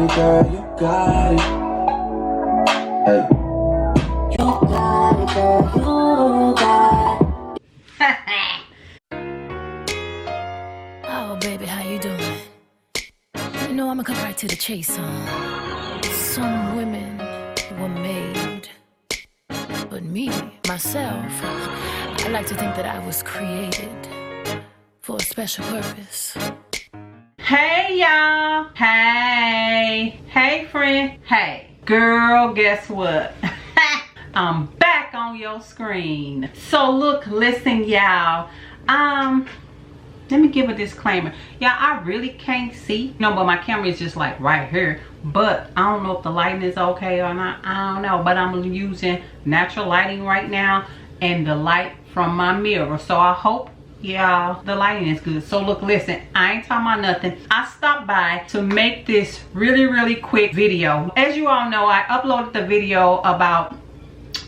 it, girl, you got it. Hey. You got it, girl, you got it. Oh, baby, how you doing? You know, I'm gonna come right to the chase, huh? Some women were made, but me, myself, I like to think that I was created for a special purpose. Hey y'all, hey friend, hey girl, guess what? I'm back on your screen. So look, listen y'all, let me give a disclaimer. Y'all, I really can't see, but my camera is just like right here, but I don't know if the lighting is okay or not. I don't know, but I'm using natural lighting right now and the light from my mirror, so I hope y'all the lighting is good. So look, listen, I ain't talking about nothing. I stopped by to make this really quick video. As you all know, I uploaded the video about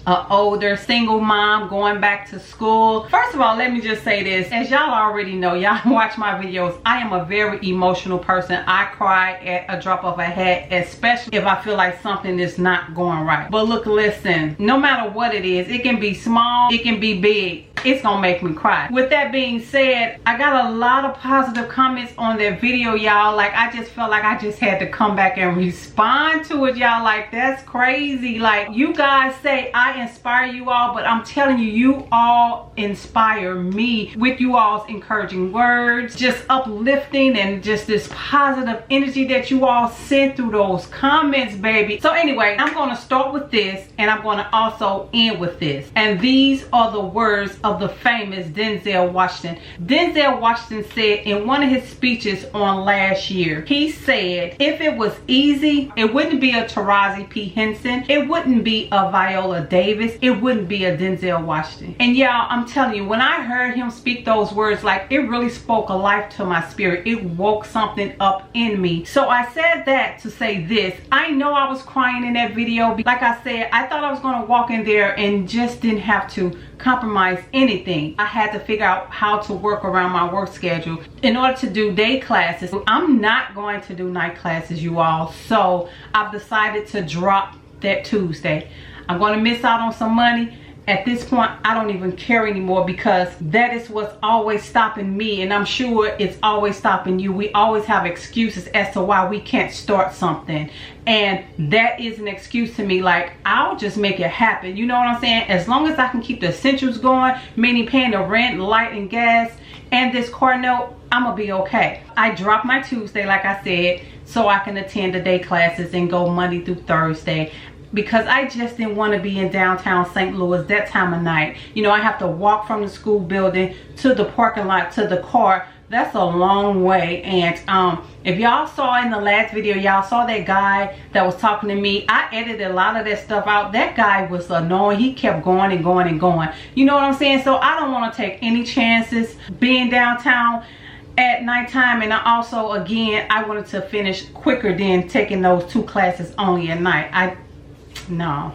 an older single mom going back to school. First of all, let me just say this. As y'all already know, y'all watch my videos, I am a very emotional person. I cry at a drop of a hat, especially if I feel like something is not going right. But look, listen, no matter what it is, it can be small, it can be big, it's gonna make me cry. With that being said, I got a lot of positive comments on that video, y'all. Like, I just felt like I just had to come back and respond to it, y'all. Like, that's crazy. Like, you guys say I inspire you all, but I'm telling you, you all inspire me with you all's encouraging words, just uplifting, and just this positive energy that you all send through those comments, baby. So anyway, I'm gonna start with this, and I'm gonna also end with this. And these are the words of the famous Denzel Washington. Denzel Washington said in one of his speeches on last year, he said, if it was easy, it wouldn't be a Taraji P. Henson, it wouldn't be a Viola Davis, it wouldn't be a Denzel Washington. And y'all, I'm telling you, when I heard him speak those words, like, it really spoke a life to my spirit. It woke something up in me. So I said that to say this. I know I was crying in that video. Like I said, I thought I was going to walk in there and just didn't have to compromise anything. I had to figure out how to work around my work schedule in order to do day classes. I'm not going to do night classes, you all. So I've decided to drop that Tuesday. I'm going to miss out on some money. At this point, I don't even care anymore, because that is what's always stopping me, and I'm sure it's always stopping you. We always have excuses as to why we can't start something, and that is an excuse to me. Like, I'll just make it happen, you know what I'm saying? As long as I can keep the essentials going, meaning paying the rent, light, and gas, and this car note, I'm gonna be okay. I dropped my Tuesday, like I said, so I can attend the day classes and go Monday through Thursday, because I just didn't want to be in downtown St. Louis that time of night. You know, I have to walk from the school building to the parking lot to the car. That's a long way. And if y'all saw in the last video, y'all saw that guy that was talking to me. I edited a lot of that stuff out. That guy was annoying. He kept going and going and going. You know what I'm saying? So I don't want to take any chances being downtown at nighttime. And I also, again, I wanted to finish quicker than taking those 2 classes only at night. No,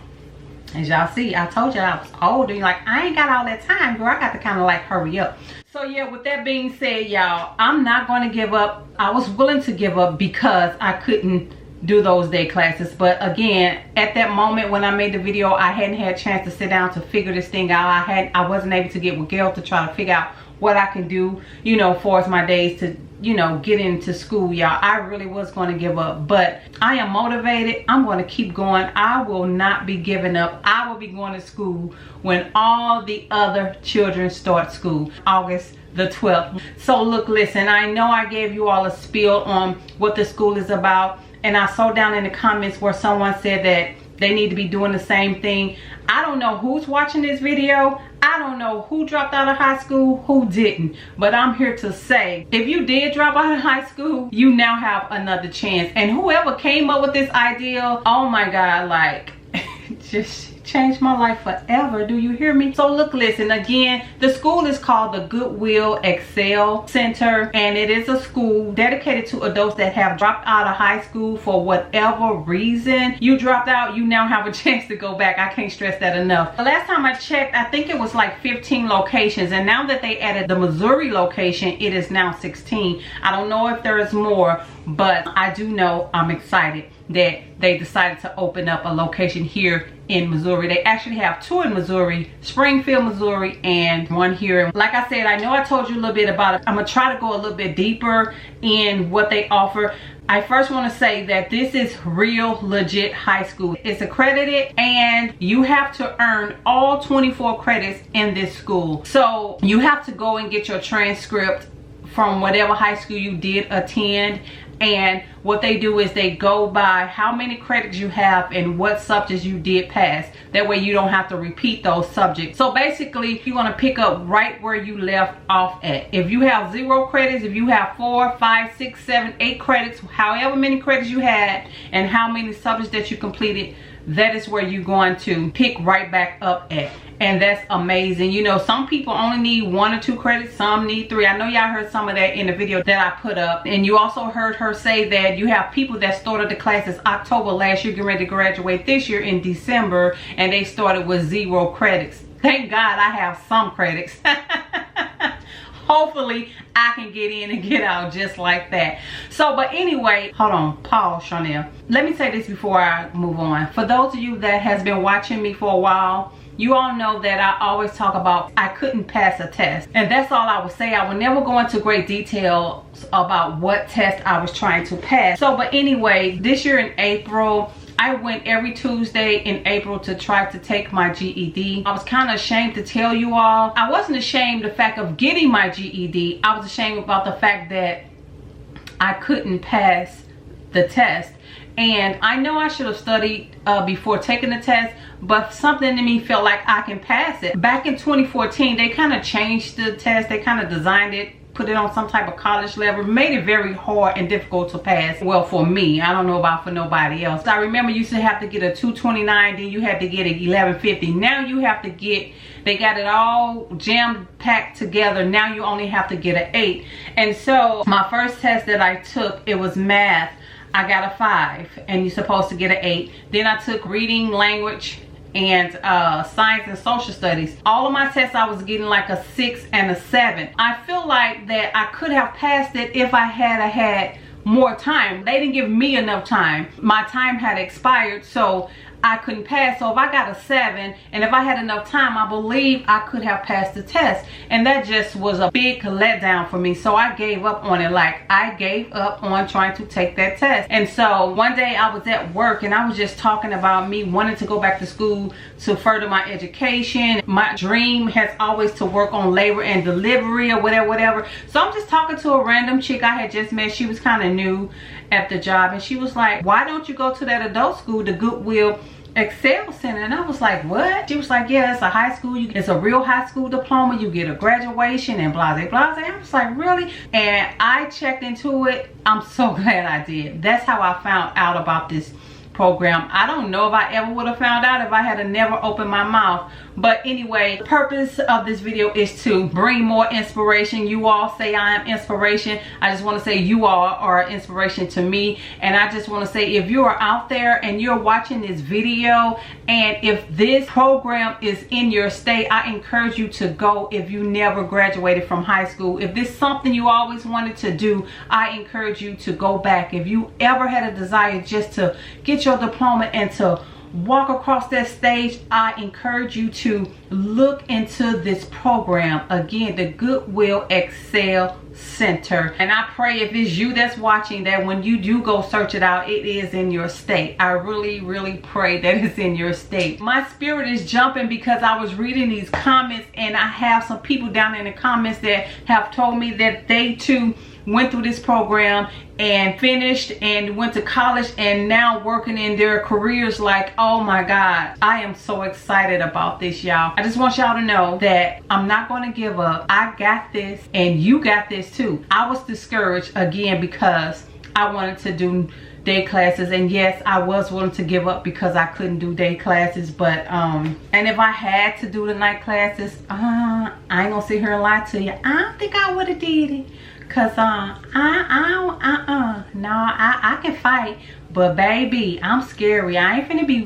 as y'all see, I told you I was older. Like, I ain't got all that time, girl. I got to kind of like hurry up. So yeah, with that being said, y'all, I'm not going to give up. I was willing to give up because I couldn't do those day classes. But again, at that moment when I made the video, I hadn't had a chance to sit down to figure this thing out. I wasn't able to get with Gail to try to figure out what I can do, you know, for as my days to, you know, get into school, y'all. I really was going to give up, but I am motivated. I'm going to keep going. I will not be giving up. I will be going to school when all the other children start school, August the 12th. So look, listen, I know I gave you all a spiel on what the school is about, and I saw down in the comments where someone said that they need to be doing the same thing. I don't know who's watching this video. I don't know who dropped out of high school, who didn't. But I'm here to say, if you did drop out of high school, you now have another chance. And whoever came up with this idea, oh my God, like, just changed my life forever. Do you hear me? So look, listen, again, the school is called the Goodwill Excel Center, and it is a school dedicated to adults that have dropped out of high school for whatever reason. You dropped out, you now have a chance to go back. I can't stress that enough. The last time I checked, I think it was like 15 locations, and now that they added the Missouri location, it is now 16. I don't know if there is more, but I do know I'm excited that they decided to open up a location here in Missouri. They actually have 2 in Missouri, Springfield, Missouri, and 1 here. Like I said, I know I told you a little bit about it. I'm gonna try to go a little bit deeper in what they offer. I first want to say that this is real legit high school. It's accredited and you have to earn all 24 credits in this school. So you have to go and get your transcript from whatever high school you did attend, and what they do is they go by how many credits you have and what subjects you did pass. That way you don't have to repeat those subjects. So basically you're going to pick up right where you left off at. If you have 0 credits, if you have 4, 5, 6, 7, 8 credits, however many credits you had and how many subjects that you completed, that is where you're going to pick right back up at. And that's amazing. You know, some people only need 1 or 2 credits, some need 3. I know y'all heard some of that in the video that I put up. And you also heard her say that you have people that started the classes October last year, getting ready to graduate this year in December, and they started with 0 credits. Thank God I have some credits. Hopefully I can get in and get out just like that. So, but anyway, hold on, pause, Charnell. Let me say this before I move on. For those of you that has been watching me for a while, you all know that I always talk about I couldn't pass a test. And that's all I would say. I would never go into great detail about what test I was trying to pass. So, but anyway, this year in April, I went every Tuesday in April to try to take my GED. I was kind of ashamed to tell you all. I wasn't ashamed of the fact of getting my GED. I was ashamed about the fact that I couldn't pass the test. And I know I should have studied before taking the test, but something in me felt like I can pass it. Back in 2014, they kind of changed the test. They kind of designed it, put it on some type of college level, made it very hard and difficult to pass. Well, for me, I don't know about for nobody else. I remember you used to have to get a 229, then you had to get a 1150. Now you have to get, they got it all jam packed together. Now you only have to get an 8. And so my first test that I took, it was math. I got a 5, and you're supposed to get an 8. Then I took reading, language, and science and social studies. All of my tests I was getting like a 6 and a 7. I feel like that I could have passed it if I had more time. They didn't give me enough time. My time had expired, so I couldn't pass. So if I got a 7 and if I had enough time, I believe I could have passed the test. And that just was a big letdown for me. So I gave up on it. Like, I gave up on trying to take that test. And so one day I was at work and I was just talking about me wanting to go back to school to further my education. My dream has always to work on labor and delivery or whatever. So I'm just talking to a random chick I had just met. She was kind of new at the job, and she was like, why don't you go to that adult school, the Goodwill Excel Center? And I was like, what? She was like, yeah, it's a high school, it's a real high school diploma, you get a graduation and blah blah blah. I was like, really? And I checked into it. I'm so glad I did. That's how I found out about this program. I don't know if I ever would have found out if I had never opened my mouth. But anyway, the purpose of this video is to bring more inspiration. You all say I am inspiration. I just want to say you all are inspiration to me. And I just want to say, if you are out there and you're watching this video, and if this program is in your state, I encourage you to go. If you never graduated from high school, if this is something you always wanted to do, I encourage you to go back. If you ever had a desire just to get your diploma and to walk across that stage, I encourage you to look into this program. Again, the Goodwill Excel Center. And I pray if it's you that's watching, that when you do go search it out, it is in your state. I really pray that it's in your state. My spirit is jumping because I was reading these comments, and I have some people down in the comments that have told me that they too went through this program and finished and went to college and now working in their careers. Like, oh my God, I am so excited about this, y'all. I just want y'all to know that I'm not going to give up. I got this, and you got this too. I was discouraged again because I wanted to do day classes, and yes, I was willing to give up because I couldn't do day classes. But and if I had to do the night classes, I ain't gonna sit here and lie to you, I don't think I would have did it. Cause no, I can fight, but baby, I'm scary. I ain't finna be,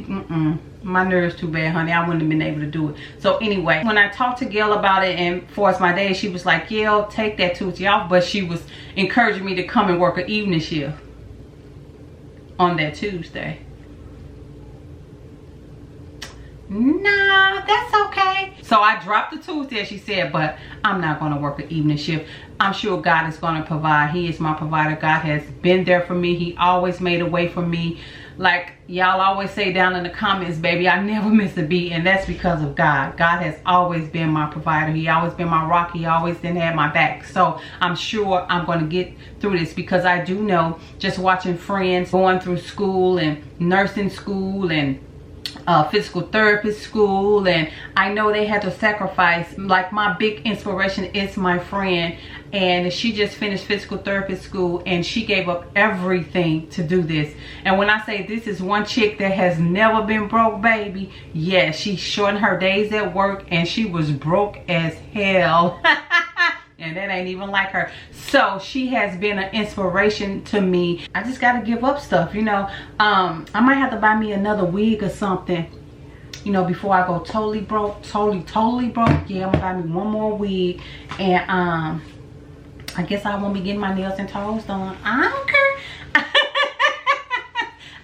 my nerves too bad, honey. I wouldn't have been able to do it. So anyway, when I talked to Gail about it and for us my day, she was like, yeah, take that Tuesday off. But she was encouraging me to come and work an evening shift. on that Tuesday. Nah, that's okay. So I dropped the Tuesday, as she said, but I'm not going to work an evening shift. I'm sure God is going to provide. He is my provider. God has been there for me. He always made a way for me. Like y'all always say down in the comments, baby, I never miss a beat, and that's because of God. God has always been my provider. He always been my rock. He always didn't have my back. So I'm sure I'm going to get through this, because I do know, just watching friends going through school and nursing school and physical therapist school, and I know they had to sacrifice. Like, my big inspiration is my friend, and she just finished physical therapist school, and she gave up everything to do this. And when I say this is one chick that has never been broke, baby, yeah, she shortened her days at work, and she was broke as hell. And that ain't even like her. So she has been an inspiration to me. I just gotta give up stuff, you know. I might have to buy me another wig or something, you know, before I go totally broke. Totally broke. Yeah, I'm gonna buy me one more wig. And I guess I won't be getting my nails and toes done. I don't care.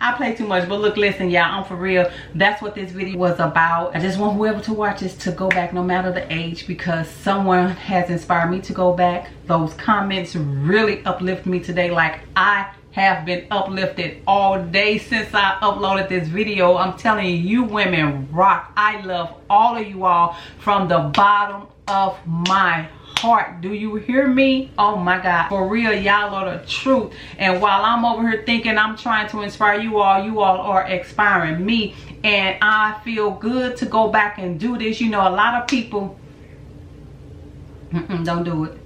I play too much. But look, listen, y'all, I'm for real. That's what this video was about. I just want whoever to watch this to go back, no matter the age, because someone has inspired me to go back. Those comments really uplift me today. Like, I have been uplifted all day since I uploaded this video. I'm telling you, you women rock. I love all of you all from the bottom of my heart. Do you hear me? Oh my God, for real, y'all are the truth. And while I'm over here thinking I'm trying to inspire you all are inspiring me, and I feel good to go back and do this. You know, a lot of people don't do it.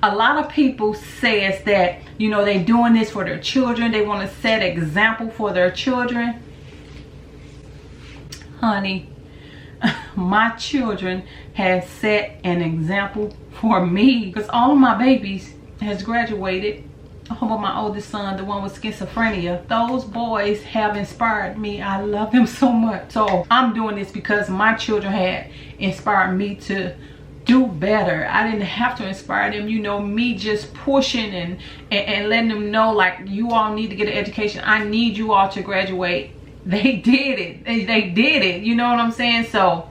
A lot of people says that, you know, they doing this for their children. They want to set example for their children. Honey, my children has set an example for me, because all of my babies has graduated. How about my oldest son, the one with schizophrenia? Those boys have inspired me. I love them so much. So I'm doing this because my children had inspired me to do better. I didn't have to inspire them, you know, me just pushing and letting them know, like, you all need to get an education. I need you all to graduate. They did it. They did it. You know what I'm saying? So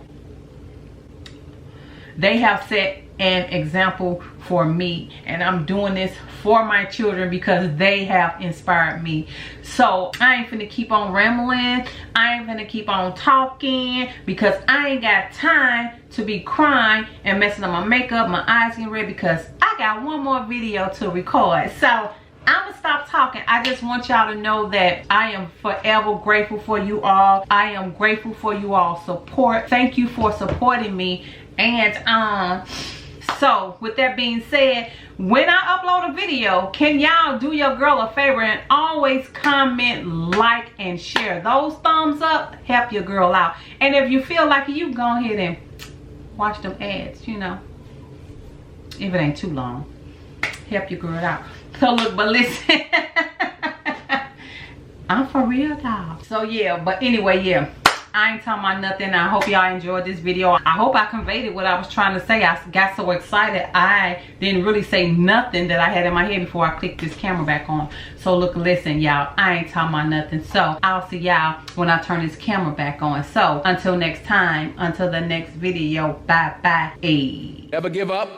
they have set an example for me, and I'm doing this for my children because they have inspired me. So I ain't finna keep on rambling. I ain't finna keep on talking, because I ain't got time to be crying and messing up my makeup, my eyes getting red, because I got one more video to record. So I'm gonna stop talking. I just want y'all to know that I am forever grateful for you all. I am grateful for you all support. Thank you for supporting me. And so with that being said, when I upload a video, can y'all do your girl a favor and always comment, like, and share? Those thumbs up help your girl out. And if you feel like you go ahead and watch them ads, you know, if it ain't too long, help your girl out. So look, but listen, I'm for real, dog. So yeah, but anyway, yeah, I ain't talking about nothing. I hope y'all enjoyed this video. I hope I conveyed what I was trying to say. I got so excited I didn't really say nothing that I had in my head before I clicked this camera back on. So look, listen, y'all, I ain't talking about nothing. So I'll see y'all when I turn this camera back on. So until next time, until the next video, bye bye. Hey. Never give up.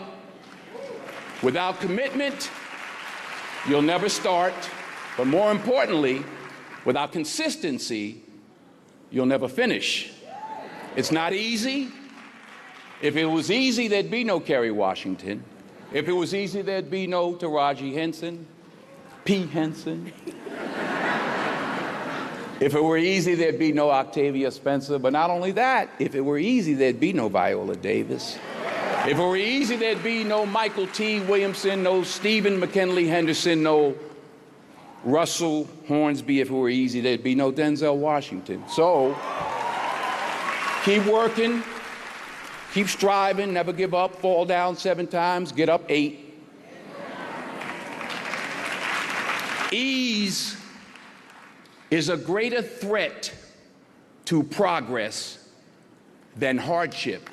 Without commitment, you'll never start. But more importantly, without consistency, you'll never finish. It's not easy. If it was easy, there'd be no Kerry Washington. If it was easy, there'd be no Taraji Henson, P. Henson. If it were easy, there'd be no Octavia Spencer. But not only that, if it were easy, there'd be no Viola Davis. If it were easy, there'd be no Michael T. Williamson, no Stephen McKinley Henderson, no Russell Hornsby. If it were easy, there'd be no Denzel Washington. So keep working, keep striving, never give up, fall down 7 times, get up 8. Ease is a greater threat to progress than hardship.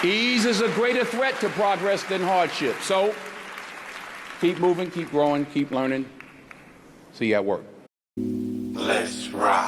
Ease is a greater threat to progress than hardship. So keep moving, keep growing, keep learning, See you at work. Let's ride.